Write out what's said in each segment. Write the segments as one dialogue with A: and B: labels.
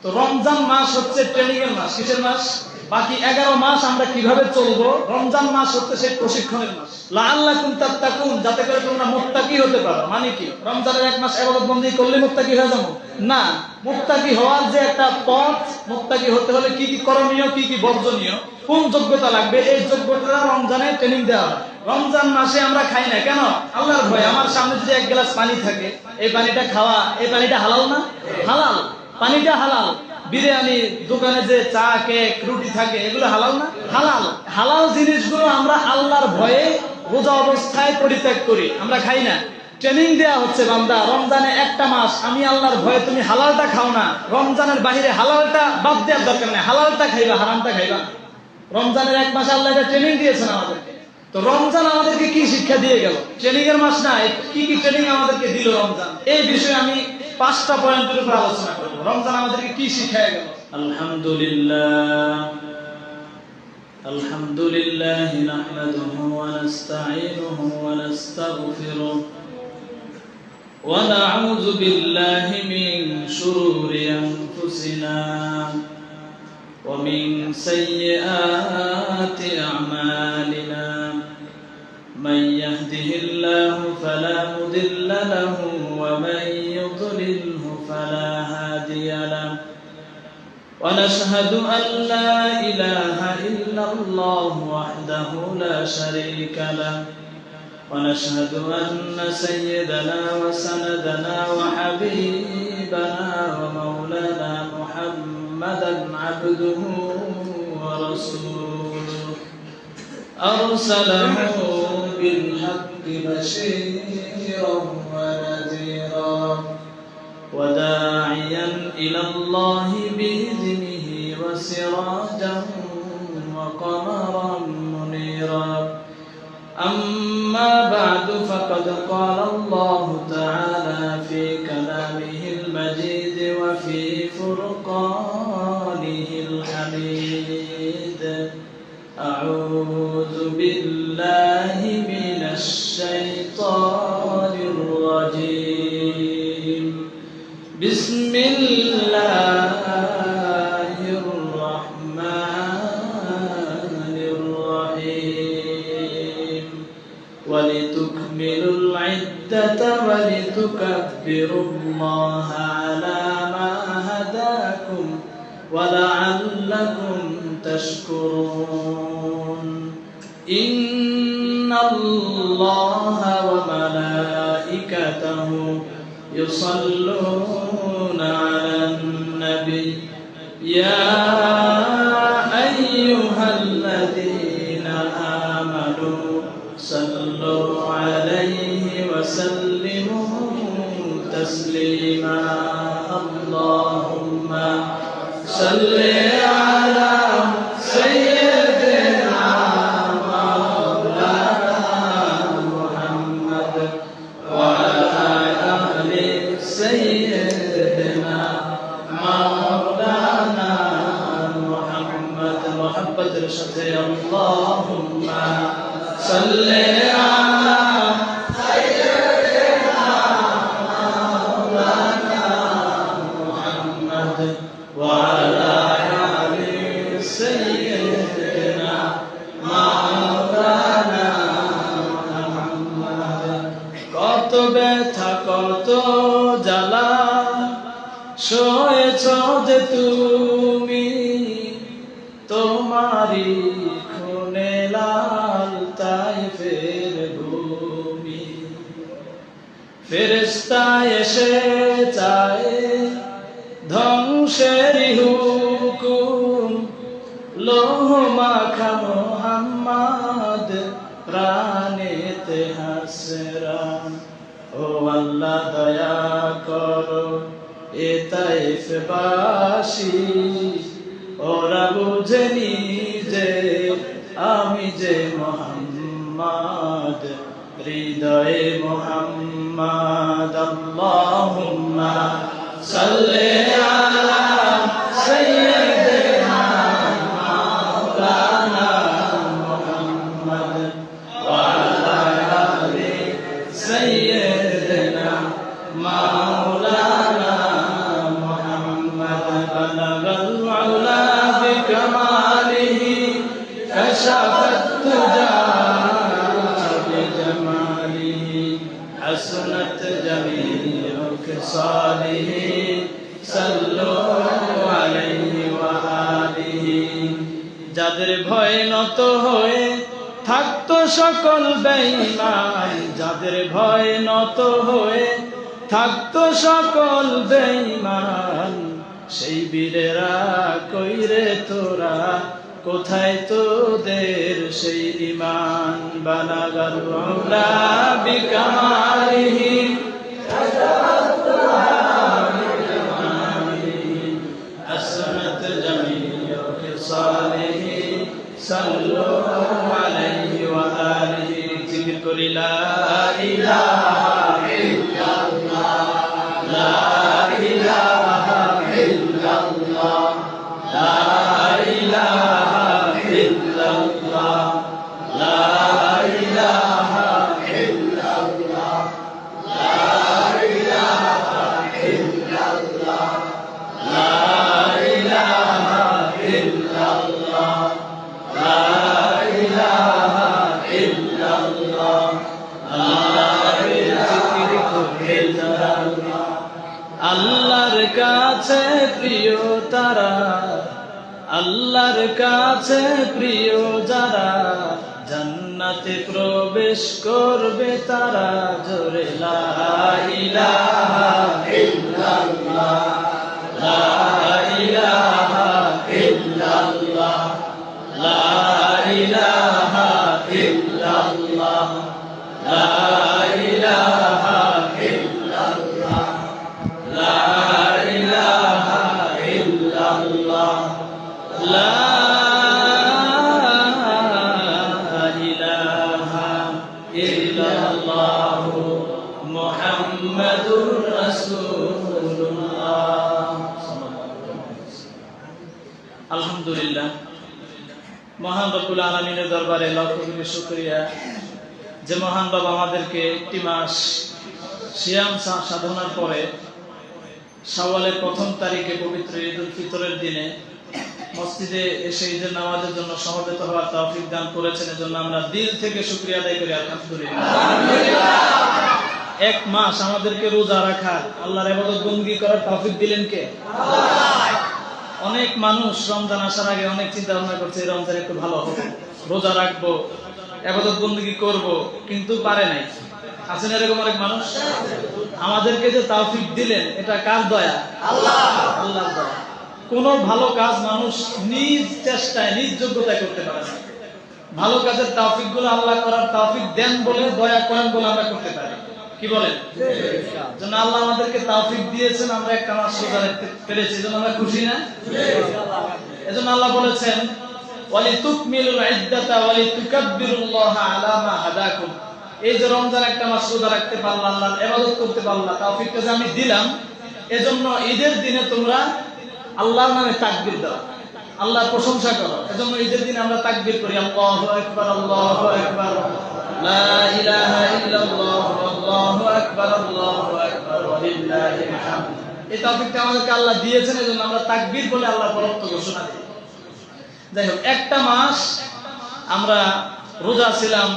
A: তো রমজান মাস হচ্ছে ট্রেনিং এর মাস। কিসের মাস? বাকি 11 মাস আমরা কিভাবে চলবো, রমজান মাস হচ্ছে সেই প্রশিক্ষণের মাস। লাআল্লাকুম তাত্তাকুন, যাতে করে তোমরা মুত্তাকি হতে পারো। মানে কি? রমজানের 1 মাস ইবাদত বন্দেগী করলে মুত্তাকি হয়ে যাবো না। মুত্তাকি হওয়ার যে একটা পথ, মুত্তাকি হতে হলে কি কি করণীয়, কি কি বর্জনীয়, কোন যোগ্যতা লাগবে, এই যোগ্যতা রমজানে ট্রেনিং দেওয়া হয়। রমজান মাসে আমরা খাই না কেন? আল্লাহর ভয়। আমার সামনে যদি 1 গ্লাস পানি থাকে, এই পানিটা খাওয়া, এই পানিটা হালাল না? হালাল, পানিটা হালাল। বিরিয়ানি দোকানে যে চা, কেক, রুটি থাকে, এগুলো হালাল না? হালাল। হালাল জিনিসগুলো আমরা আল্লাহর ভয়ে রোজা অবস্থায় পরিত্যাগ করি, আমরা খাই না। ট্রেনিং দেয়া হচ্ছে, বান্দা রমজানে 1টা মাস আমি আল্লাহর ভয়ে, তুমি হালালটা খাও না। রমজানের বাহিরে হালালটা বাদ দেওয়ার দরকার নেই, হালালটা খাইবা, হারামটা খাইবা। রমজানের 1 মাস আল্লাহ এটা ট্রেনিং দিয়েছেন আমাদেরকে। তো রমজান আমাদেরকে কি শিক্ষা দিয়ে গেল? ট্রেনিং এর মাস না, কি কি ট্রেনিং আমাদেরকে দিল রমজান, এই বিষয়ে আমি 5টা পয়েন্টের উপর আলোচনা করব। রমজান আমাদেরকে কি শিখায় গেল?
B: আলহামদুলিল্লাহ, আলহামদুলিল্লাহ নাহমাদুহু ওয়া নাস্তাঈনুহু ওয়া নাস্তাগফিরুহ ওয়া নাউযু বিল্লাহি মিন শুরুরি আনফুসিনা ওয়া মিন সাইয়্যাতি আমালিনা। من يهده الله فلا مضل له ومن يضلله فلا هادي له ونشهد أن لا إله إلا الله وحده لا شريك له ونشهد أن سيدنا وسندنا وحبيبنا ومولانا محمدا عبده ورسوله أرسله بالحق بشيرا ونذيرا وداعيا إلى الله بإذنه وسراجا وقمرا منيرا. أما بعد فقد قال الله تعالى في كلامه المجيد وفي فرقانه الحميد: أعوذ بالله من الشيطان الرجيم. بسم الله الرحمن الرحيم. ولتكملوا العدة ولتكبروا الله على ما هداكم ولعلكم تشكرون. إن الله وملائكته يصلون على النبي يا أيها الذين آمنوا صلوا عليه وسلموا تسليما. اللهم صل على سيدنا مولانا محمد وعلى آل سيدنا مولانا محمد. محبة الشتى اللهم صل على سيدنا مولانا محمد وعلى آل سيدنا مولانا محمد. কত ব্যথা কত জ্বালা সয়েছ যে তুমি, তোমারি খুনে লাল তাইফের ভূমি। ফেরেশতা এসে চায় ধ্বংসের হুকুম, লৌহ মাখা মুহাম্মদ প্রাণেতে হাসরান। ও আল্লাহ দয়া করো এ তাইফবাসী, ওরা বুঝেনি যে আমি যে মুহাম্মদ, হৃদয়ে মুহাম্মদ। আল্লাহুম্মা সাল্লি আলা সাইয়্যিদিনা মাওলানা মুহাম্মদ ওয়া আলা আলি সাইয়্যিদিনা মাওলানা মুহাম্মদ। بلغ العلا بكماله كشف الدجى بجماله حسنت جميع خصاله صلوا عليه وآله যাদের ভয় নত হয়ে থাকতো সকল বেঈমান যাদের ভয় নত হয়ে থাকতো সকল বেঈমান সেই বীরেরা কইরে তোরা কোথায় তোদের সেই ঈমান বালাগাল উলা বিকামালিহি حسنت جميع خصاله صلوا عليه وآله ذكر لا إله إلا الله لا إله إلا الله لا إله إلا الله لا إله إلا الله لا إله إلا الله لا إله إلا الله لا إله إلا الله আল্লাহর কাছে প্রিয় তারা আল্লাহর কাছে প্রিয় যারা জান্নাতে প্রবেশ করবে তারা জোরে লা ইলাহা ইল্লাল্লাহ লা ইলাহা ইল্লাল্লাহ লা ইলাহা ইল্লাল্লাহ লা ইলাহা ইল্লাল্লাহ লা ইলাহা ইল্লাল্লাহ লা ইলাহা ইল্লাল্লাহ মুহাম্মাদুর রাসূলুল্লাহ। আলহামদুলিল্লাহ, মহান রব্বুল আলামিনের দরবারে লাখ কোটি শুকরিয়া যে মহান বাবা আমাদেরকে একটি মাস সিয়াম সাধনার পরে শাওয়ালের প্রথম তারিখে পবিত্র ঈদুল ফিতরের দিনে মসজিদে এসে ঈদের নামাজের জন্য সমবেত হওয়ার তৌফিক দান করেছেন। এজন্য আমরা দিল থেকে শুকরিয়া আদায় করি আলহামদুলিল্লাহ। এক মাস আমাদেরকে রোজা রাখার, আল্লাহর ইবাদত বندگی করার তৌফিক দিলেন কে? আল্লাহ। অনেক মানুষ রমজান আসার আগে অনেক চিন্তা ভাবনা করছে রমজান একটু ভালো হবে, রোজা রাখবো, ইবাদত বندگی করব, কিন্তু পারে নাই। আছেন এরকম অনেক মানুষ? আমাদেরকে যে তৌফিক দিলেন এটা কার দয়া? আল্লাহ, আল্লাহর দয়া। কোন ভালো কাজ মানুষ নিজ চেষ্টায় নিজ যোগ্যতায় করতে পারে না। ভালো কাজের তৌফিক গুলো আল্লাহ করার তৌফিক দেন বলে, দয়া করেন বলে আমরা করতে পারি। কি বলেন? জন্য আল্লাহ আমাদেরকে তৌফিক দিয়েছেন, আমরা একটা মাস রোজা রাখতে পেরেছি, এজন্য আমরা খুশি না? এজন্য আল্লাহ বলেছেন ওয়ালিতুকমিলুল ইদ্দাতা ওয়ালিতুকাব্বিরুল্লাহ আলা মা হাদাকুম। এই যে রমজান একটা মাস রোজা রাখতে পারলাম, আল্লাহর ইবাদত করতে পারলাম, তৌফিকটা যে আমি দিলাম, এজন্য ঈদের দিনে তোমরা আল্লাহর নামে তাকবীর দাও, আল্লাহর প্রশংসা করো। এজন্য ঈদের দিনে আমরা তাকবীর করি, আল্লাহু আকবার আল্লাহু আকবার লা ইলাহা ইল্লাল্লাহ আল্লাহু আকবার ওয়ালিল্লাহিল হামদ। এই তৌফিকটা আমাদেরকে আল্লাহ দিয়েছেন, এজন্য আমরা তাকবীর বলে আল্লাহর বরত্ব ঘোষণা দিই। যাই হোক, একটা মাস আমরা রোজা ছিলাম,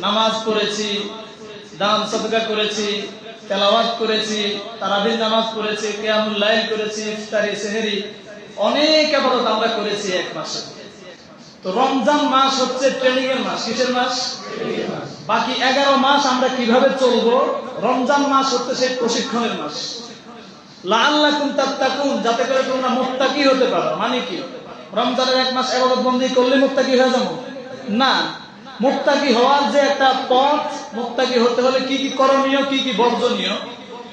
B: নামাজ পড়েছি, দান সদকা করেছি, তেলাওয়াত করেছি, তারাবির নামাজ পড়েছি, কিয়ামুল লাইল করেছি, ইফতারি সেহরি, অনেক ইবাদত আমরা করেছি এক মাসে। তো রমজান মাস হচ্ছে ট্রেনিং এর মাস। কিসের মাস? বাকি 11 মাস আমরা কিভাবে চলবো, রমজান মাস হচ্ছে সেই প্রশিক্ষণের মাস। লাআল্লাকুম তাত্তাকুন, যাতে করে তোমরা মুত্তাকি হতে পারো। মানে কি? রমজানের এক মাস ইবাদত বندگی করলে মুত্তাকি হয়ে যাবো না। মুত্তাকি হওয়ার যে একটা পথ, মুত্তাকি হতে হলে কি কি করণীয়, কি কি বর্জনীয়,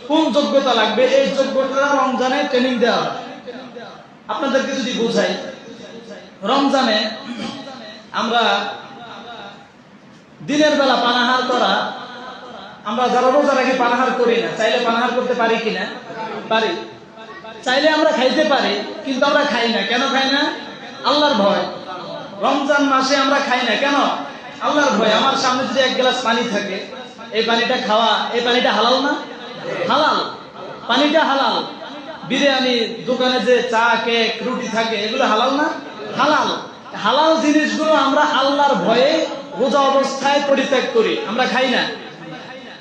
B: কোন যোগ্যতা লাগবে, এই যোগ্যতা রমজানে ট্রেনিং দেওয়া হয়। আপনাদেরকে যদি বোঝাই, রমজানে আমরা দিনের বেলা পানাহার করা, আমরা যারা রোজা রাখি পানাহার করি না, চাইলে পানাহার করতে পারি কিনা? পারি। চাইলে আমরা খাইতে পারি, কিন্তু আমরা খাই না। কেন খাই না? আল্লাহর ভয়। রমজান মাসে আমরা খাই না কেন? আল্লাহর ভয়। আমার সামনে যদি এক গ্লাস পানি থাকে, এই পানিটা খাওয়া, এই পানিটা হালাল না? হালাল, পানিটা হালাল।
A: বিরিয়ানি, দোকানে যে চা, কেক, রুটি থাকে, এগুলো হালাল না? হালাল। হালাল জিনিসগুলো আমরা আল্লাহর ভয়ে রোজা অবস্থায় পরিত্যাগ করি, আমরা খাই না।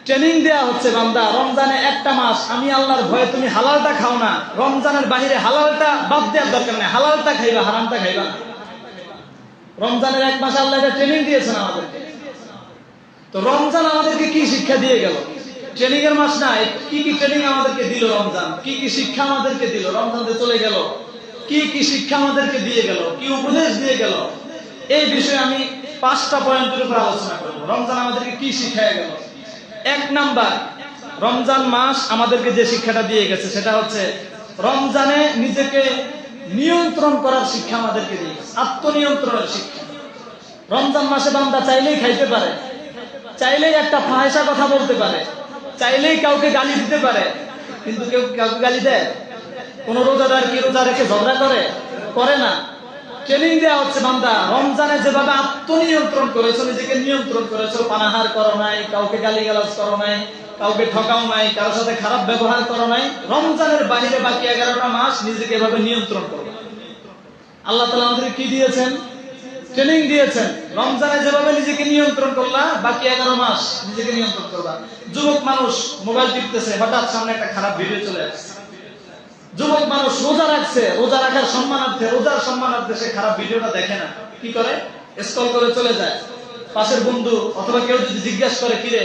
A: ট্রেনিং দেয়া হচ্ছে বান্দা, রমজানে একটা মাস আমি আল্লাহর ভয়ে তুমি হালালটা খাও না, রমজানের বাহিরে হালালটা বাদ দেওয়ার দরকার নেই, হালালটা খাইবা, হারামটা খাইবা না। রমজানের এক মাস আল্লাহ এটা ট্রেনিং দিয়েছেন আমাদেরকে। তো রমজান আমাদেরকে কি শিক্ষা দিয়ে গেল? ট্রেনিং এর মাস না, কি কি ট্রেনিং আমাদেরকে দিল রমজান, কি কি শিক্ষা আমাদেরকে দিল রমজান যে চলে গেল, কি কি শিক্ষা আমাদেরকে দিয়ে গেল, কি উপদেশ দিয়ে গেল, এই বিষয়ে আমি 5টা পয়েন্টের উপর আলোচনা করব। রমজান আমাদেরকে কি শিখায় গেল? 1 নাম্বার, রমজান মাস আমাদেরকে যে শিক্ষাটা দিয়ে গেছে সেটা হচ্ছে রমজানে নিজেকে নিয়ন্ত্রণ করার শিক্ষা আমাদেরকে দিয়ে গেছে, আত্মনিয়ন্ত্রণের শিক্ষা। রমজান মাসে বান্দা চাইলেই খাইতে পারে, চাইলেই একটা ফাহিশা কথা বলতে পারে, চাইলেই কাউকে গালি দিতে পারে, কিন্তু কেউ কাউকে গালি দেয়? কোন রোজাদার কি রোজা রেখে ঝগড়া করে না। ট্রেনিং দেওয়া হচ্ছে বান্দা, রমজানে যেভাবে আত্মনিয়ন্ত্রণ করেছো, নিজেকে নিয়ন্ত্রণ করেছো, পানাহার করো নাই, কাউকে গালিগালাজ করো নাই, কাউকে ঠকাও নাই, কারোর সাথে খারাপ ব্যবহার করো নাই, রমজানের বাইরে বাকি 11টা মাস নিজেকে এভাবে নিয়ন্ত্রণ করবে। আল্লাহ তাআলা আমাদের কি দিয়েছেন? ট্রেনিং দিয়েছেন। রমজানে যেভাবে নিজেকে নিয়ন্ত্রণ করলা, বাকি 11 মাস নিজেকে নিয়ন্ত্রণ করবা। যুবক মানুষ মোবাইল টিপতেছে, হঠাৎ সামনে একটা খারাপ ভিডিও চলে আসছে। যুবক মানুষ রোজা রাখছে, রোজা রাখার সম্মানার্থে, রোজার সম্মানার্থে সে খারাপ ভিডিওটা দেখে না, কি করে? স্ক্রল করে চলে যায়। পাশের বন্ধু অথবা কেউ যদি জিজ্ঞাসা করে, কিরে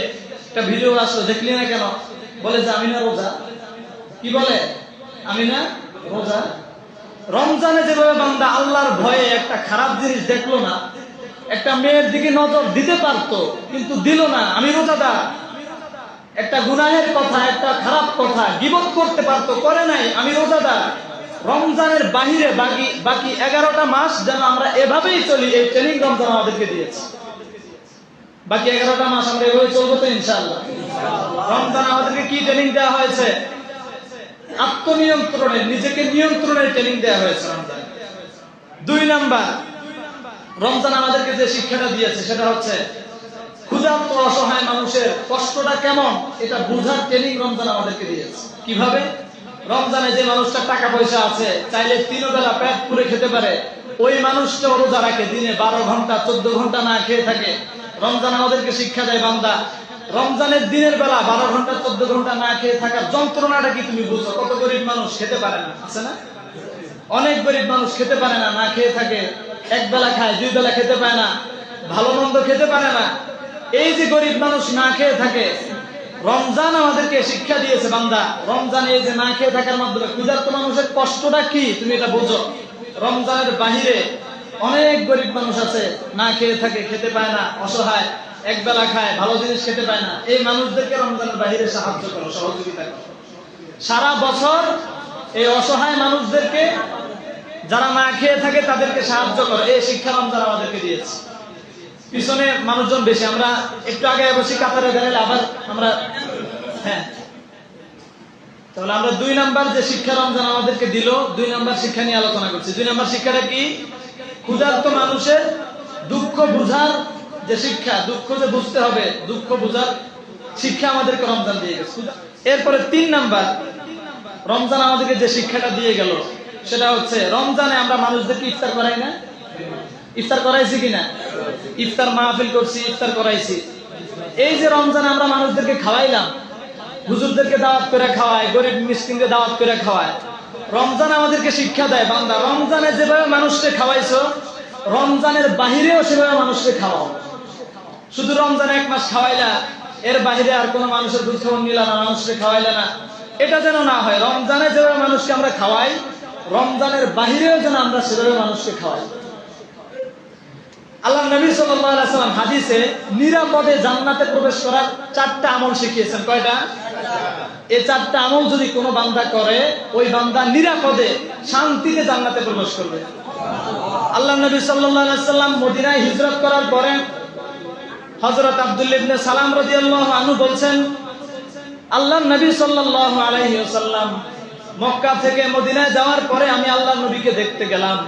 A: একটা ভিডিও আসলো দেখলি না কেন? বলে যে আমি না রোজা। কি বলে? আমি না রোজা। রমজানে যেভাবে বান্দা আল্লাহর ভয়ে একটা খারাপ জিনিস দেখলো না, একটা মেয়ের দিকে নজর দিতে পারতো কিন্তু দিল না, আমি রোজাদার। একটা গুনাহের কথা, একটা খারাপ কথা গীবত করতে পারতো, করে নাই, আমি রোজাদার। রমজানের বাহিরে বাকি 11টা মাস যেন আমরা এভাবেই চলি, এই ট্রেনিং রমজান আমাদেরকে দিয়েছে। বাকি 11টা মাস আমরা এভাবে চলবো তো ইনশাআল্লাহ। রমজান আমাদেরকে কি ট্রেনিং দেওয়া হয়েছে? আত্মনিয়ন্ত্রণের, নিজেকে নিয়ন্ত্রণের ট্রেনিং দেওয়া হয়েছে রমজান। 2 নাম্বার, রমজান আমাদেরকে যে শিক্ষাটা দিয়েছে সেটা হচ্ছে ক্ষুধার্ত অসহায় মানুষের কষ্টটা কেমন এটা বুঝার ট্রেনিং রমজান আমাদেরকে দিয়েছে। কিভাবে? রমজানে যে মানুষটার টাকা পয়সা আছে, চাইলে 3 বেলা পেট পুরে খেতে পারে, ওই মানুষটাও রোজা রাখে, দিনে 12 ঘন্টা 14 ঘন্টা না খেয়ে থাকে। রমজান আমাদেরকে শিক্ষা দেয়, বান্দা রমজানের দিনের বেলা 12 ঘন্টা 14 ঘন্টা না খেয়ে থাকার যন্ত্রণাটা কি তুমি বুঝো? কত গরিব মানুষ খেতে পারে না, আছে না? অনেক গরিব মানুষ খেতে পারে না, না খেয়ে থাকে, 1 বেলা খায়, 2 বেলা খেতে পায় না, ভালো মন্দ খেতে পারে না। এই যে গরিব মানুষ না খেয়ে থাকে, রমজান আমাদেরকে শিক্ষা দিয়েছে বান্দা, রমজানে এই যে না খেয়ে থাকার মাধ্যমে ক্ষুধার্ত মানুষের কষ্টটা কি তুমি এটা বুঝো। রমজানের বাহিরে অনেক গরিব মানুষ আছে, না খেয়ে থাকে, খেতে পায় না, অসহায়, 1 বেলা খায়, ভালো জিনিস খেতে পায় না। এই মানুষদেরকে রমজানের বাহিরে সাহায্য করো, সহযোগিতা করো। সারা বছর এই অসহায় মানুষদেরকে, যারা না খেয়ে থাকে তাদেরকে সাহায্য করো, এই শিক্ষা রমজান আমাদেরকে দিয়েছে। পিছনে মানুষজন বেশি, আমরা একটু আগে বসি, কাতারে দাঁড়ালে আবার আমরা, হ্যাঁ, তাহলে আমরা 2 নাম্বার যে শিক্ষা রমজান আমাদেরকে দিল, 2 নাম্বার শিক্ষা নিয়ে আলোচনা করছি। 2 নাম্বার শিক্ষাটা কি? ক্ষুধার্ত মানুষের দুঃখ বুঝার যে শিক্ষা, দুঃখ যে বুঝতে হবে, দুঃখ বুঝার শিক্ষা আমাদেরকে রমজান দিয়ে গেছে। এরপরে 3 নাম্বার রমজান আমাদেরকে যে শিক্ষাটা দিয়ে গেল সেটা হচ্ছে রমজানে আমরা মানুষদেরকে ইফতার করাই না? ইফতার করাইছি কিনা? ইফতার মাহফিল করছি, ইফতার করাইছি। এই যে রমজানে আমরা মানুষদেরকে খাওয়াইলাম, হুজুরদেরকে দাওয়াত করে খাওয়ায়, গরিব মিসকিনকে দাওয়াত করে খাওয়ায়, রমজান আমাদেরকে শিক্ষা দেয়, বান্দা রমজানে যেভাবে মানুষকে খাওয়াইছো, রমজানের বাহিরেও সেভাবে মানুষকে খাওয়াও। শুধু রমজানে 1 মাস খাওয়াইলা, এর বাহিরে আর কোনো মানুষের খোঁজ খবর নিলা না, মানুষকে খাওয়াইলা না, এটা যেন না হয়। রমজানে যেভাবে মানুষকে আমরা খাওয়াই, রমজানের বাহিরেও যেন আমরা সেভাবে মানুষকে খাওয়াই। আল্লাহ নবী সাল্লাল্লাহু আলাইহি ওয়াসাল্লাম হাদিসে নিরাপদে জান্নাতে প্রবেশ করার 4টা আমল শিখিয়েছেন। কয়টা? এই 4টা আমল যদি কোনো বান্দা করে, ওই বান্দা নিরাপদে শান্তিতে জান্নাতে প্রবেশ করবে। আল্লাহ নবী সাল্লাল্লাহু আলাইহি ওয়াসাল্লাম মদিনায় হিজরত করার পরে হযরত আব্দুল্লাহ ইবনে সালাম রাদিয়াল্লাহু আনহু বলছেন, আল্লাহ নবী সাল্লাল্লাহু আলাইহি ওয়াসাল্লাম মক্কা থেকে মদিনায় যাওয়ার পরে আমি আল্লাহর নবীকে দেখতে গেলাম।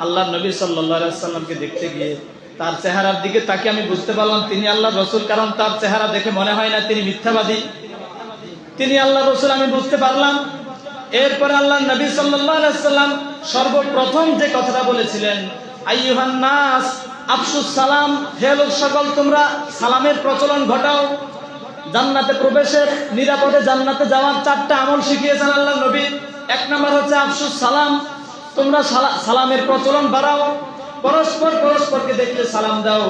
A: আল্লাহর নবী সাল্লাল্লাহু আলাইহি ওয়াসাল্লামকে দেখতে গিয়ে তার চেহারার দিকে তাকিয়ে আমি বুঝতে পারলাম তিনি আল্লাহর রাসূল, কারণ তার চেহারা দেখে মনে হয় না তিনি মিথ্যাবাদী, তিনি আল্লাহর রাসূল। আমি বুঝতে পারলাম
B: এরপরে আল্লাহ নবী সাল্লাল্লাহু আলাইহি সাল্লাম সর্বপ্রথম যে কথাটা বলেছিলেন, আইয়ুহান নাস আফসুস সালাম, হে লোক সকল তোমরা সালামের প্রচলন ঘটাও। জান্নাতে প্রবেশের, নিরাপদে জান্নাতে যাওয়ার 4টা আমল শিখিয়েছেন আল্লাহ নবী। 1 নাম্বার হচ্ছে আফসুস সালাম, তোমরা সালামের প্রচলন বাড়াও, পরস্পরকে দেখলে সালাম দাও।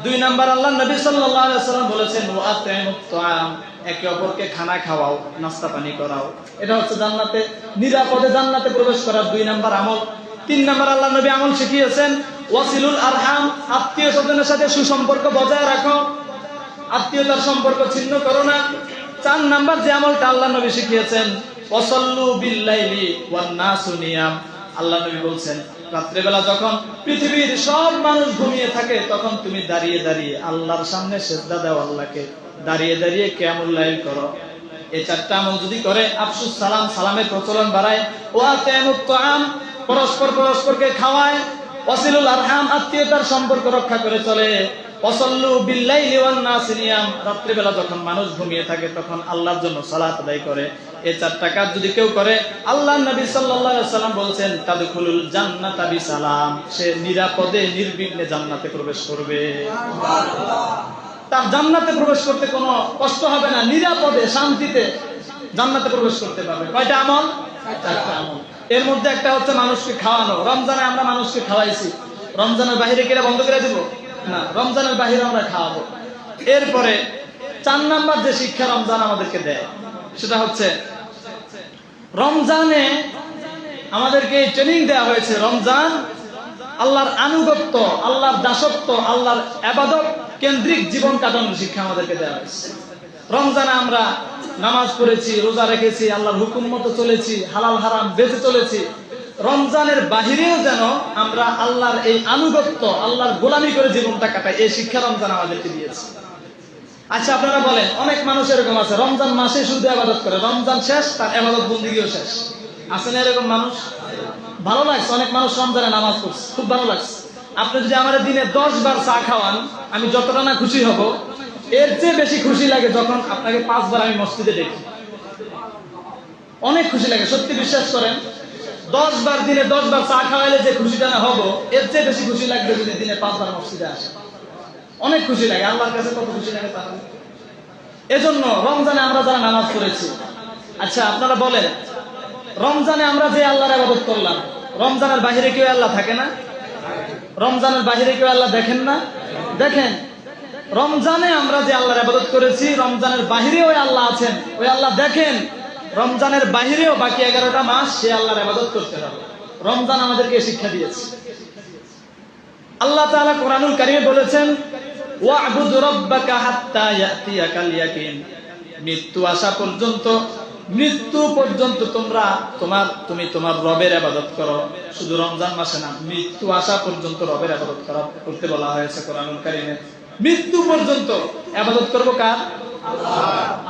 B: 2 নাম্বার আল্লাহ নবী সাল্লাল্লাহু আলাইহি সাল্লাম বলেছেন ওয়াতিমুত তাআম, একে অপরকে খানা খাওয়াও, নাস্তা পানি করাও। এটা হচ্ছে জান্নাতে, নিরাপদে জান্নাতে প্রবেশ করার 2 নাম্বার আমল। 3 নাম্বার আল্লাহ নবী আমল শিখিয়েছেন ওয়াসিলুল আরহাম, আত্মীয় স্বজনের সাথে সুসম্পর্ক বজায় রাখো, আত্মীয়তার সম্পর্ক ছিন্ন করো না। 4 নাম্বার যে আমলটা আল্লাহ নবী শিখিয়েছেন ওয়াসাল্লু বিল্লাইলি ওয়ান নাসু নিয়াম, আল্লাহ নবী বলছেন রাত্রিবেলা যখন পৃথিবীর সব মানুষ ঘুমিয়ে থাকে তখন তুমি দাঁড়িয়ে দাঁড়িয়ে আল্লাহর সামনে সিজদা দাও, আল্লাহকে দাঁড়িয়ে দাঁড়িয়ে কিয়ামুল লাইল করো। এই 4টা আমল যদি করে, আফসুস সালাম, সালামের প্রচলন বাড়ায়, ওয়াতিমুত তাআম, পরস্পরকে খাওয়ায়, ওয়াসিলুল আরহাম, আত্মীয়তার সম্পর্ক রক্ষা করে চলে, ওয়াসাল্লু বিল্লাইলি ওয়ান নাস নিয়াম, রাত্রিবেলা যখন মানুষ ঘুমিয়ে থাকে তখন আল্লাহর জন্য সালাত আদায় করে। এই 4টা কাজ যদি কেউ করে, আল্লাহ নবী সাল্লাল্লাহু আলাইহি সাল্লাম বলছেন তাদখুলুল জান্নাতা বিসালাম, সে নিরাপদে নির্বিঘ্নে জান্নাতে প্রবেশ করবে। তার জান্নাতে প্রবেশ করতে কোনো কষ্ট হবে না, নিরাপদে শান্তিতে জান্নাতে প্রবেশ করতে পারবে। কয়টা আমল? 4টা আমল। এর মধ্যে একটা হচ্ছে মানুষকে খাওয়ানো। রমজানে আমরা মানুষকে খাওয়াইছি, রমজানের বাইরে কেটে বন্ধ করে দিব না, রমজানের বাইরে আমরা খাওয়াবো। এরপরে 4 নাম্বার যে শিক্ষা রমজান আমাদেরকে দেয় সেটা হচ্ছে রমজানে আমাদেরকে ট্রেনিং দেওয়া হয়েছে, রমজান আল্লাহর আনুগত্য, আল্লাহর দাসত্ব, আল্লাহর ইবাদত কেন্দ্রিক জীবন কাটানোর শিক্ষা আমাদেরকে দেওয়া হয়েছে। রমজানে আমরা নামাজ পড়েছি, রোজা রেখেছি, আল্লাহর হুকুম মতো চলেছি, হালাল হারাম বেঁচে চলেছি। রমজানের বাহিরেও যেন আমরা আল্লাহর এই আনুগত্য, আল্লাহর গোলামি করে জীবনটা কাটাই, এই শিক্ষা রমজান আমাদেরকে দিয়েছে। আচ্ছা আপনারা বলেন, অনেক মানুষ এরকম আছে রমজান মাসে শুধু ইবাদত করে, রমজান শেষ তার ইবাদত বন্দেগীও শেষ। আছে না এরকম মানুষ? ভালো লাগছে, অনেক মানুষ রমজানে নামাজ পড়ছে, খুব ভালো লাগছে। আপনি যদি আমার দিনে 10 বার চা খাওয়ান, আমি যতটা না খুশি হব, এর চেয়ে বেশি খুশি লাগে যখন আপনাকে 5 বার আমি মসজিদে দেখি। অনেক খুশি লাগে, সত্যি বিশ্বাস করেন। 10 বার দিনে 10 বার চা খাওয়াইলে যে খুশিটা না হবো, এর চেয়ে বেশি খুশি লাগবে যদি দিনে 5 বার মসজিদে আসে। অনেক খুশি লাগে, আল্লাহর কাছে কত খুশি লাগে তাহলে। এজন্য রমজানে আমরা যারা নামাজ পড়েছি, আচ্ছা আপনারা বলেন, রমজানে আমরা যে আল্লাহর ইবাদত করলাম, রমজানের বাহিরে কেউ আল্লাহ থাকে না? রমজানের বাহিরে কেউ আল্লাহ দেখেন না? দেখেন। রমজানে আমরা যে আল্লাহর ইবাদত করেছি, রমজানের বাহিরেও আল্লাহ আছেন, ওই আল্লাহ দেখেন। রমজানের বাহিরেও বাকি 11টা মাস সে আল্লাহর ইবাদত করতে হবে। রমজান আমাদেরকে শিক্ষা দিয়েছে। আল্লাহ তাআলা কোরআনুল কারীমে বলেছেন ওয়া'বুদ রাব্বাকা হাত্তা ইয়াতিয়াকাল ইয়াকিন, মৃত্যু আসা পর্যন্ত, মৃত্যু পর্যন্ত তুমি তোমার রবের ইবাদত করো। শুধু রমজান মাসে না, মৃত্যু আসা পর্যন্ত রবের ইবাদত করতে বলা হয়েছে কোরআনুল কারীমে। মৃত্যু পর্যন্ত ইবাদত করব কার?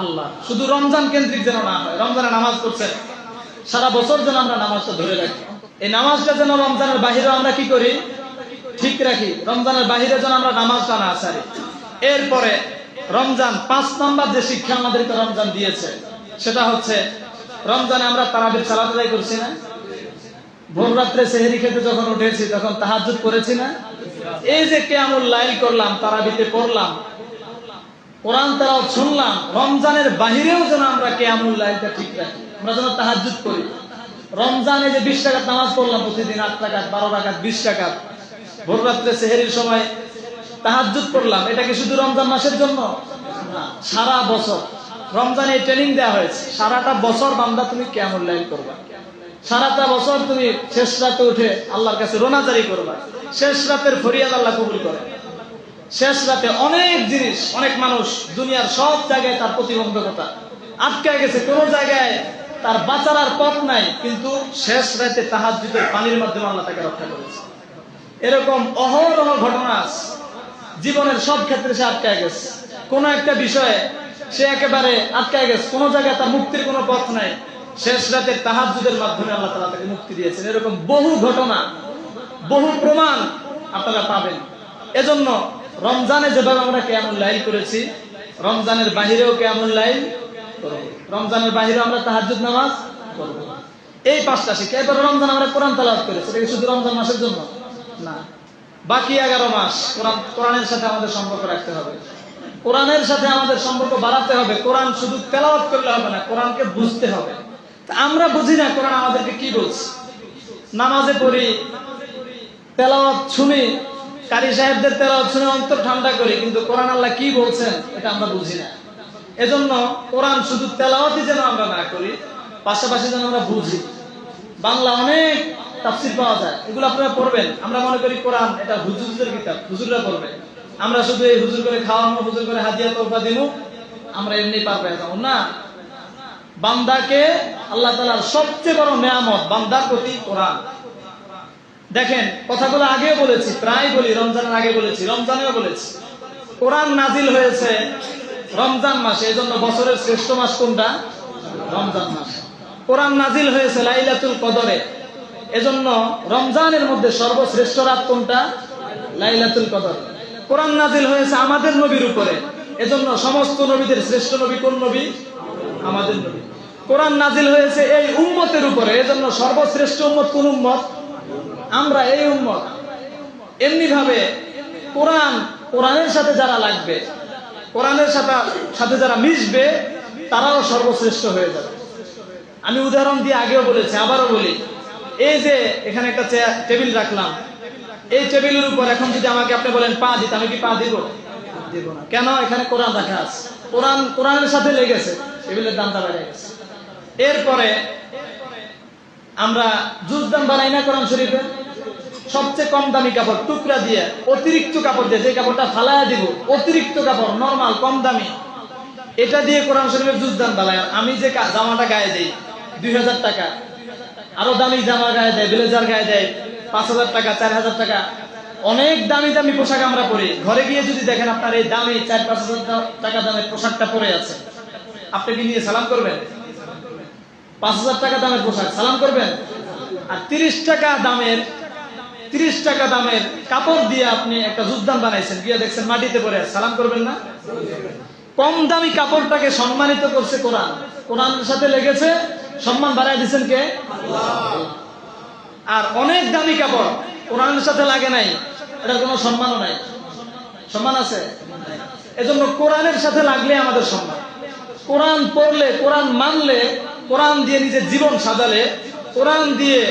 B: আল্লাহ। শুধু রমজান কেন্দ্রিক যেন না হয়। রমজানে নামাজ পড়ছেন, সারা বছর যেন আমরা নামাজটা ধরে রাখি। এই নামাজটা যেন রমজানের বাহিরে আমরা কি করি? ঠিক রাখি। রমজানের বাহিরে যেন আমরা নামাজটা না ছাড়ি। এরপরে রমজান 5 নাম্বার যে শিক্ষা আমাদেরকে রমজান দিয়েছে সেটা হচ্ছে, রমজানে আমরা তারাবির সালাত আদায় করছি না? ভোর রাত্রে সেহরি খেতে যখন উঠেছি তখন তাহাজ্জুদ করেছি না? এই যে কিয়ামুল লাইল করলাম, তারাবিতে পড়লাম, কোরআন তেলাওয়াত শুনলাম, রমজানের বাহিরেও যেন আমরা কিয়ামুল লাইলটা ঠিক রাখি, আমরা যেন তাহাজ্জুদ করি। রমজানে যে 20 রাকাত নামাজ পড়লাম প্রতিদিন, 8 রাকাত, 12 রাকাত, 20 রাকাত, ভোর রাত্রে সেহরির সময় তাহাজ্জুদ করলাম, এটা কি শুধু রমজান মাসের জন্য না, সারা বছর। রমজানে ট্রেনিং দেওয়া হয়েছে, সারাটা বছর বান্দা তুমি কিয়ামুল লাইল করবা, সারাটা বছর তুমি শেষ রাতে উঠে আল্লাহর কাছে রোনাজারি করবা। শেষ রাতের ফরিয়াদ আল্লাহ কবুল করে। শেষ রাতে অনেক জিনিস, অনেক মানুষ দুনিয়ার সব জায়গায় তার প্রতিবন্ধকতা আটকে গেছে, কোন জায়গায় তার বাঁচার আর পথ নাই, কিন্তু শেষ রাতে তাহাজ্জুদের পানির মাধ্যমে আল্লাহ তাকে রক্ষা করেছে। এরকম অহরহ ঘটনা আছে, জীবনের সব ক্ষেত্রে সে আটকে গেছে, কোন একটা বিষয়ে সে একেবারে আটকে গেছে, কোন জায়গায় তার মুক্তির কোনো পথ নাই, শেষ রাতে তাহাজ্জুদের মাধ্যমে আল্লাহ তাআলা তাকে মুক্তি দিয়েছেন। এরকম বহু ঘটনা, বহু প্রমাণ আপনারা পাবেন। এজন্য রমজানে যেভাবে আমরা কিয়ামুল লাইল করেছি, রমজানের বাহিরেও কিয়ামুল লাইল করব। রমজানের বাহিরেও আমরা তাহাজ্জুদ নামাজ করব।
A: এই 5টা শিক্ষা। এরপর রমজান আমরা কোরআন তেলাওয়াত করি, সেটা কি শুধু রমজান মাসের জন্য না, বাকি 11 মাস কোরআনের সাথে আমাদের সম্পর্ক রাখতে হবে, কোরআনের সাথে আমাদের সম্পর্ক বাড়াতে হবে। কোরআন শুধু তেলাওয়াত করলে হবে না, কোরআনকে বুঝতে হবে। তা আমরা বুঝি না কোরআন আমাদেরকে কি বলছে। নামাজে পড়ি, তেলাওয়াত শুনি, কারি সাহেবদের তেলাওয়াত শুনে অন্তর ঠান্ডা করি, কিন্তু কোরআন আল্লাহ কি বলছেন এটা আমরা বুঝি না। এজন্য কোরআন শুধু তেলাওয়াতই যেন আমরা না করি, পাশাপাশি যেন আমরা বুঝি। বাংলা অনেক তাফসীর পাওয়া যায়, এগুলো আপনারা পড়বেন। আমরা মনে করি কোরআন এটা হুজুরদের কিতাব, হুজুররা পড়বে, আমরা শুধু এই হুজুর করে খাওয়ানো, হুজুর করে হাদিয়া তোফা দিমু, আমরা এমনি পার পেয়ে যাবো না। বান্দাকে আল্লাহ তাআলার সবচেয়ে বড় নেয়ামত বান্দার প্রতি কোরআন। দেখেন, কথাগুলো আগেও বলেছি, প্রায় বলি, রমজানের আগে বলেছি, রমজানেও বলেছি। কোরআন নাজিল হয়েছে রমজান মাসে, এজন্য বছরের শ্রেষ্ঠ মাস কোনটা? রমজান মাস। কোরআন নাজিল হয়েছে লাইলাতুল কদরে, এজন্য রমজানের মধ্যে সর্বশ্রেষ্ঠ রাত কোনটা? লাইলাতুল কদর। কোরআন নাজিল হয়েছে আমাদের নবীর উপরে, এজন্য সমস্ত নবীদের শ্রেষ্ঠ নবী কোন নবী? আমাদের নবী। কোরআন নাজিল হয়েছে এই উম্মতের উপরে, এজন্য সর্বশ্রেষ্ঠ উম্মত কোন উম্মত? আমরা এই উম্মত। এমনি ভাবে কোরআনের সাথে যারা লাগবে, কোরআনের সাথে যারা মিশবে, তারাও সর্বশ্রেষ্ঠ হয়ে যাবে। আমি উদাহরণ দিয়ে আগেও বলেছি, আবারও বলি। এই যে এখানে একটা টেবিল রাখলাম, এই টেবিলের উপর এখন যদি আমাকে আপনি বলেন পা দিতে, আমি কি পা দিব? দিব না। কেন? এখানে কোরআন রাখা আছে, কোরআনের সাথে লেগেছে, টেবিলের দামটা বেড়ে গেছে। এরপরে আমরা জুজদান বানাই না কোরআন শরীফে, সবচেয়ে কম দামি কাপড় টুকরা দিয়ে, অতিরিক্ত কাপড় দিয়ে, যে কাপড়টা ফালাইয়া দিব, অতিরিক্ত কাপড়, নরমাল কম দামি, এটা দিয়ে কোরআন শরীফের জুজদান বানায়। আমি যে জামাটা গায়ে দেই 2000 টাকা, আরো দামি জামা গায়ে দেয়, ব্লেজার গায়ে দেয় 5000 টাকা, 4000 টাকা, অনেক দামি দামি পোশাক আমরা পরি। ঘরে গিয়ে যদি দেখেন আপনার এই দামি 4-5 হাজার টাকা দামের পোশাকটা পরে আছে, আপনি কি নিয়ে সালাম করবেন? 5000 টাকা দামের পোশাক সালাম করবেন? আর 30 টাকা দামের কাপড় দিয়ে আপনি একটা জুজদান বানাইছেন, গিয়ে দেখছেন মাটিতে পড়ে আছে, সালাম করবেন না? কম দামি কাপড়টাকে সম্মানিত করছে কোরআন, কোরআনের সাথে লেগেছে, সম্মান বাড়ায় দিচ্ছেন কে? আর অনেক দামি কাপড় কোরআনের সাথে লাগে নাই, এটার কোনো সম্মানও নাই। সম্মান আছে? এজন্য কোরআনের সাথে লাগলে আমাদের সম্মান। কোরআন পড়লে, কোরআন মানলে, কোরআন দিয়ে নিজের জীবন সাজালে, কোরআন দিয়ে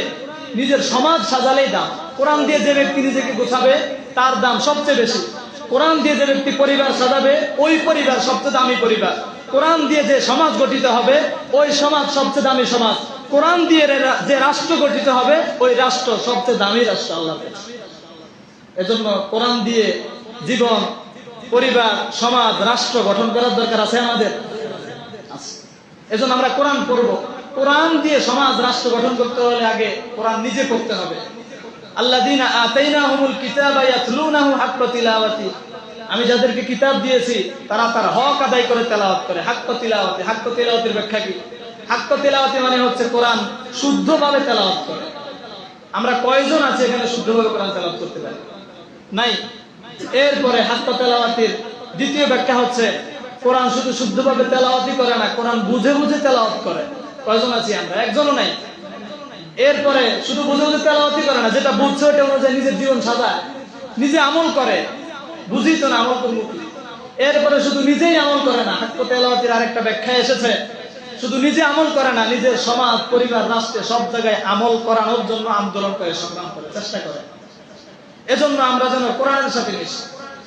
A: নিজের সমাজ সাজালেই দাম। কোরআন দিয়ে যে ব্যক্তি নিজেকে গোছাবে তার দাম সবচেয়ে বেশি। কোরআন দিয়ে যে ব্যক্তি পরিবার সাজাবে, ওই পরিবার সবচেয়ে দামি পরিবার। কোরআন দিয়ে যে সমাজ গঠিত হবে, ওই সমাজ সবচেয়ে দামি সমাজ। কোরআন দিয়ে যে রাষ্ট্র গঠিত হবে, ওই রাষ্ট্র সবচেয়ে দামি রাষ্ট্র আল্লাহর কাছে। এজন্য কোরআন দিয়ে জীবন, পরিবার, সমাজ, রাষ্ট্র গঠন করার দরকার আছে আমাদের। এজন্য আমরা কোরআন পড়ব। কোরআন দিয়ে সমাজ, রাষ্ট্র গঠন করতে হলে আগে কোরআন নিজে পড়তে হবে। আল্লাযীনা আতাইনাহুমুল কিতাবা ইয়াতলুনাহু হাক্কা তিলাওয়াতি, আমি যাদেরকে কিতাব দিয়েছি তারা তার হক আদায় করে তেলাওয়াত করে। হাক্কা তিলাওয়াতি, হাক্কা তিলাওয়াতের ব্যাখ্যা কি? হাক্কা তিলাওয়াতি মানে হচ্ছে কোরআন শুদ্ধভাবে তেলাওয়াত করে। আমরা কয়জন আছে এখানে শুদ্ধভাবে কোরআন তেলাওয়াত করতে পারি? নাই। এরপরে হাক্কা তিলাওয়াতির দ্বিতীয় ব্যাখ্যা হচ্ছে কোরআন শুধু শুদ্ধভাবে তেলাওয়াতই করে না, কোরআন বুঝে বুঝে তেলাওয়াত করে। কয়জন আছি আমরা? একজনও নাই। এরপরে শুধু বুঝে বুঝে তেলাওয়াতই করে না, যেটা বুঝছে ওটা অনুযায়ী নিজের জীবন সাজায়, নিজে আমল করে। বুঝি তো না, আমল করবো। এরপরে শুধু নিজেই আমল করে না, হাক্কা তেলাওয়াতির আরেকটা ব্যাখ্যা এসেছে, শুধু নিজে আমল করে না, নিজের সমাজ, পরিবার, রাষ্ট্রে সব জায়গায় আমল করানোর জন্য আন্দোলন করে, সংগ্রাম করে, চেষ্টা করে। এজন্য আমরা যেন কোরআনের সাথে মিশি।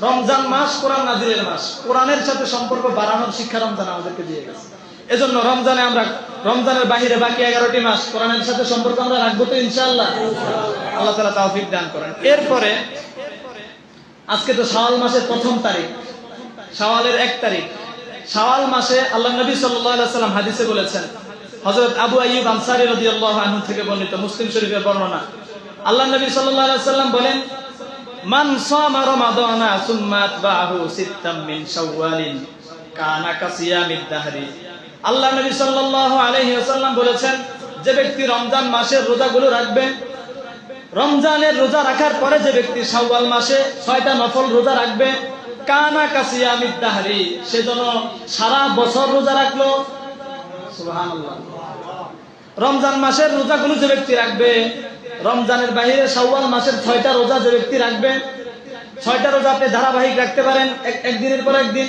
A: রমজান মাস কোরআন নাজিলের মাস, কোরআনের সাথে সম্পর্ক বাড়ানোর শিক্ষা রমজান আমাদেরকে দিয়ে গেছে। এজন্য রমজানে আমরা, রমজানের বাহিরে বাকি 11টি মাস কোরআনের সাথে সম্পর্ক আমরা রাখবো তো ইনশাআল্লাহ। আল্লাহ তাআলা তৌফিক দান করেন। এরপরে আজকে তো শাওয়াল মাসের 1ম তারিখ, শাওয়ালের 1 তারিখ। শাওয়াল মাসে আল্লাহ নবী সাল্লাল্লাহু আলাইহি ওয়াসাল্লাম হাদিসে বলেছেন, হযরত আবু আইয়ুব আনসারী রাদিয়াল্লাহু আনহু থেকে বর্ণিত, মুসলিম শরীফের বর্ণনা। আল্লাহ নবী সাল্লাল্লাহু আলাইহি ওয়াসাল্লাম বলেন, মান সামা রমাদানা সুম্মা আতবাহু সিত্তাম মিন শাওয়ালিন কানা কাসিয়ামিদ দাহরি। আল্লাহ নবী সাল্লাল্লাহু আলাইহি ওয়াসাল্লাম বলেছেন, যে ব্যক্তি রমজান মাসের রোজাগুলো রাখবে, রমজানের রোজা রাখার পরে যে ব্যক্তি শাওয়াল মাসে 6টা নফল রোজা রাখবে, কানা কাসিয়ামিদ দাহরি, সে যেন সারা বছর রোজা রাখলো। সুবহানাল্লাহ। রমজান মাসের রোজাগুলো যে ব্যক্তি রাখবে, রমজানের বাইরে শাওয়াল মাসের 6টা রোজা যে ব্যক্তি রাখবে, 6টা রোজা আপনি ধারাবাহিক রাখতে পারেন, একদিনের পর একদিন,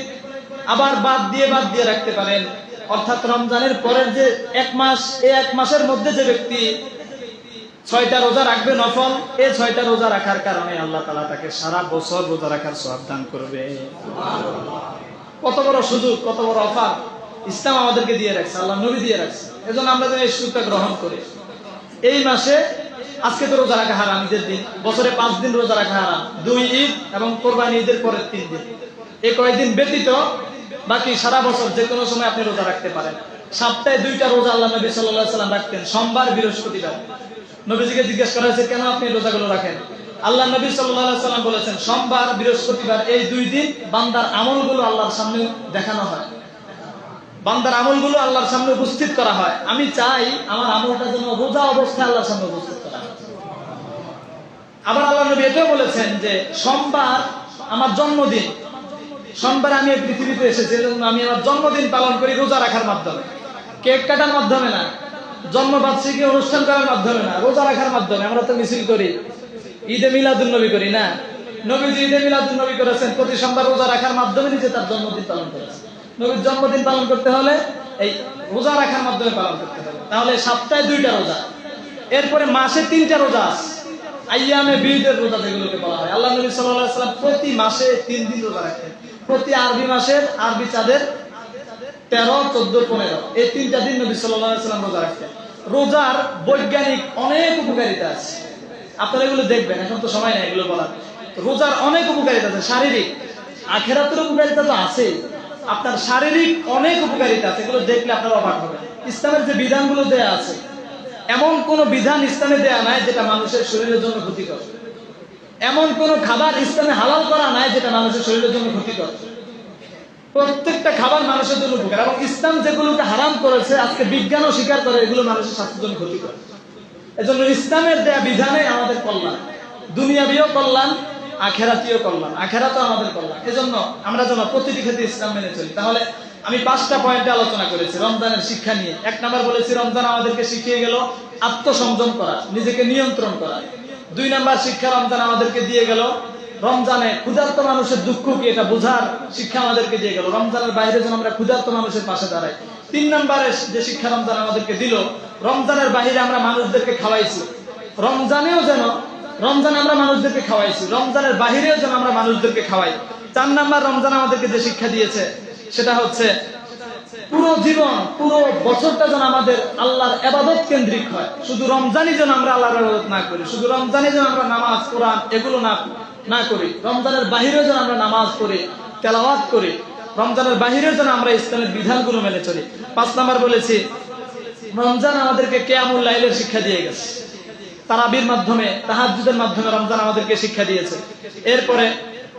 A: আবার বাদ দিয়ে রাখতে পারেন। অর্থাৎ রমজানের পরের যে 1 মাস, এই 1 মাসের মধ্যে যে ব্যক্তি 6টা রোজা রাখবে নফল, এই 6টা রোজা রাখার কারণে আল্লাহ তাআলা তাকে সারা বছর রোজা রাখার সওয়াব দান করবে। কত বড় সুযোগ, কত বড় অফার ইসলাম আমাদেরকে দিয়ে রাখছে, আল্লাহ নবী দিয়ে রাখছে। এজন্য আমরা যেন এই সুযোগটা গ্রহণ করি। এই মাসে আজকে তো রোজা রাখা হারাম, ঈদের দিন, বছরে 5 দিন রোজা রাখা হারাম, 2 ঈদ এবং কোরবানি ঈদের পরের 3 দিন। এই কয়েকদিন ব্যতীত বাকি সারা বছর যে কোনো সময় আপনি রোজা রাখতে পারেন। সপ্তাহে 2টা রোজা আল্লাহ নবী সাল্লাল্লাহু আলাইহি ওয়াসাল্লাম রাখতেন, সোমবার, বৃহস্পতিবার। নবীজিকে জিজ্ঞেস করা হয়েছে কেন আপনি রোজাগুলো রাখেন? আল্লাহ নবী সাল্লাল্লাহু আলাইহি ওয়াসাল্লাম বলেছেন, সোমবার, বৃহস্পতিবার এই 2 দিন বান্দার আমলগুলো আল্লাহর সামনে দেখানো হয়, বান্দার আমলগুলো আল্লাহর সামনে উপস্থিত করা হয়। আমি চাই আমার আমলটা যেন রোজা অবস্থায় আল্লাহর সামনে উপস্থিত করা হয়। আবার আল্লাহ নবী এটাও বলেছেন যে সোমবার আমার জন্মদিন, সোমবার আমি এই পৃথিবীতে এসেছি, এজন্য আমি আমার জন্মদিন পালন করি রোজা রাখার মাধ্যমে, কেক কাটার মাধ্যমে না, জন্মবার্ষিকী অনুষ্ঠান করার মাধ্যমে না, রোজা রাখার মাধ্যমে। আমরা তো মিছিল করি, ঈদে মিলাদুন নবী করি না? নবীজি ঈদে মিলাদুন নবী করেছেন, প্রতি সোমবার রোজা রাখার মাধ্যমে নিজে তার জন্মদিন পালন করেছেন। নবীর জন্মদিন পালন করতে হলে এই রোজা রাখার মাধ্যমে পালন করতে হবে। তাহলে সপ্তাহে 2টা রোজা, এরপরে মাসে 3টা রোজা আছে, আইয়ামে বিদের রোজা যেগুলোকে বলা হয়। আল্লাহ নবী সাল্লাল্লাহু আলাইহি ওয়াসাল্লাম প্রতি মাসে 3 দিন রোজা রাখতেন। প্রতি আরবি মাসের, আরবি চাঁদের 13, 14, 15 এই 3টা দিন নবী সাল্লাল্লাহু আলাইহি ওয়াসাল্লাম রোজা রাখতেন। রোজার বৈজ্ঞানিক অনেক উপকারিতা আছে, আপনারা এগুলো দেখবেন, এখন তো সময় নেই এগুলো বলার। রোজার অনেক উপকারিতা আছে, শারীরিক, আখিরাতের উপকারিতা তো আছে, আপনার শারীরিক অনেক উপকারিতা আছে, এগুলো দেখলে আপনারা অবাক হবেন। ইসলামের যে বিধানগুলো দেয়া আছে, এমন কোন বিধান ইসলামে দেয়া নাই যেটা মানুষের শরীরের জন্য ক্ষতিকর। এমন কোন খাবার ইসলামে হালাল করা নাই যেটা মানুষের শরীরের জন্য ক্ষতিকর। প্রত্যেকটা খাবার মানুষের জন্য উপকার, এবং ইসলাম যেগুলোকে হারাম করেছে আজকে বিজ্ঞানও স্বীকার করে এগুলো মানুষের স্বাস্থ্যের জন্য ক্ষতিকর। এজন্য ইসলামের দেয়া বিধানে আমাদের কল্যাণ, দুনিয়াবীও কল্যাণ, আখেরাতীয় কল্যাণ, আখেরাতও আমাদের কল্যাণ। এজন্য আমরা যেন প্রতিটি ক্ষেত্রে ইসলাম মেনে চলি। তাহলে আমি 5টা পয়েন্টে আলোচনা করেছি রমজানের শিক্ষা নিয়ে। 1 নাম্বার বলেছি রমজান আমাদেরকে শিখিয়ে গেল আত্মসংযম করা, নিজেকে নিয়ন্ত্রণ করা। 2 নাম্বার শিক্ষা রমজান আমাদেরকে দিয়ে গেল রমজানে ক্ষুধার্ত মানুষের দুঃখ কি এটা বোঝার শিক্ষা আমাদেরকে দিয়ে গেল। রমজানের বাইরে যেন আমরা ক্ষুধার্ত মানুষের পাশে দাঁড়াই। 3 নাম্বারে যে শিক্ষা রমজান আমাদেরকে দিল, রমজানের বাইরে আমরা মানুষদেরকে খাওয়াইছি, রমজানেও যেন, রমজানে আমরা মানুষদেরকে খাওয়াইছি, রমজানের বাহিরেও যেন আমরা মানুষদেরকে খাওয়াই। 4 নাম্বার রমজান আমাদেরকে যে শিক্ষা দিয়েছে সেটা হচ্ছে পুরো জীবন, পুরো বছরটা যেন আমাদের আল্লাহর ইবাদত কেন্দ্রিক হয়। শুধু রমজানই যেন আমরা আল্লাহর ইবাদত না করি, শুধু রমজানই যেন আমরা নামাজ, কোরআন এগুলো না করি, রমজানের বাহিরেও যেন আমরা নামাজ পড়ি, তেলাওয়াত করি, রমজানের বাহিরেও যেন আমরা ইসলামের বিধানগুলো মেনে চলি। 5 নাম্বার বলেছি রমজান আমাদেরকে কিয়ামুল লাইলের শিক্ষা দিয়ে গেছে, তারাবির মাধ্যমে, তাহাজ্জুদের মাধ্যমে রমজান আমাদেরকে শিক্ষা দিয়েছে। এরপরে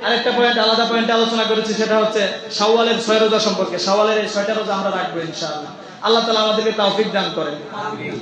A: আরেকটা পয়েন্ট, আলাদা পয়েন্টে আলোচনা করেছি, সেটা হচ্ছে শাওয়ালের 6 রোজা সম্পর্কে। শাওয়ালের এই 6টা রোজা আমরা রাখবো ইনশাআল্লাহ। আল্লাহ তাআলা আমাদেরকে তৌফিক দান করেন। আমিন।